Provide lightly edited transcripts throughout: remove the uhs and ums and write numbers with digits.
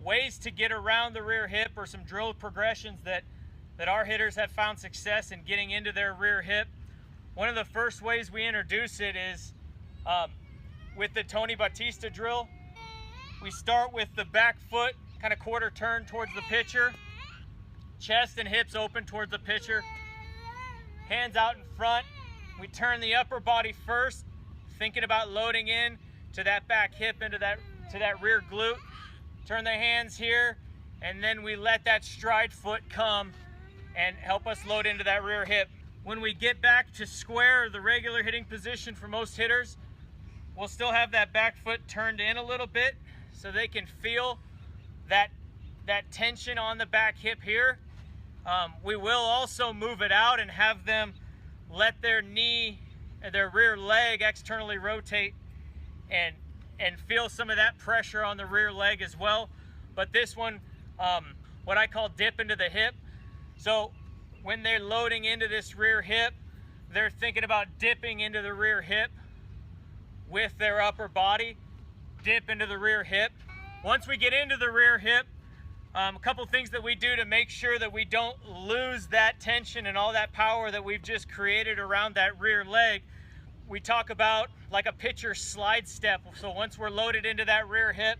ways to get around the rear hip, or some drill progressions that our hitters have found success in getting into their rear hip. One of the first ways we introduce it is with the Tony Batista drill. We start with the back foot kind of quarter turn towards the pitcher, chest and hips open towards the pitcher, hands out in front. We turn the upper body first, thinking about loading in to that back hip, into that rear glute. Turn the hands here, and then we let that stride foot come and help us load into that rear hip. When we get back to square, the regular hitting position for most hitters, we'll still have that back foot turned in a little bit so they can feel that tension on the back hip here. We will also move it out and have them let their knee, their rear leg externally rotate and feel some of that pressure on the rear leg as well. But this one, what I call dip into the hip. So when they're loading into this rear hip, they're thinking about dipping into the rear hip with their upper body, dip into the rear hip. Once we get into the rear hip, a couple things that we do to make sure that we don't lose that tension and all that power that we've just created around that rear leg. We talk about like a pitcher slide step. So once we're loaded into that rear hip,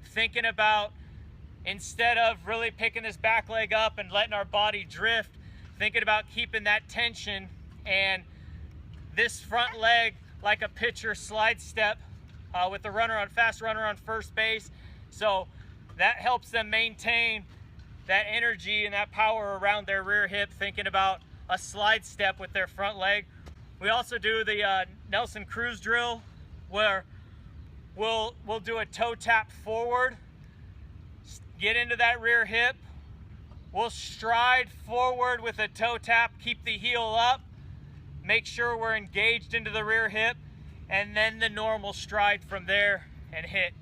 thinking about, instead of really picking this back leg up and letting our body drift, thinking about keeping that tension and this front leg like a pitcher slide step with the fast runner on first base. So that helps them maintain that energy and that power around their rear hip, thinking about a slide step with their front leg. We also do the Nelson Cruz drill, where we'll do a toe tap forward, get into that rear hip. We'll stride forward with a toe tap, keep the heel up, make sure we're engaged into the rear hip, and then the normal stride from there and hit.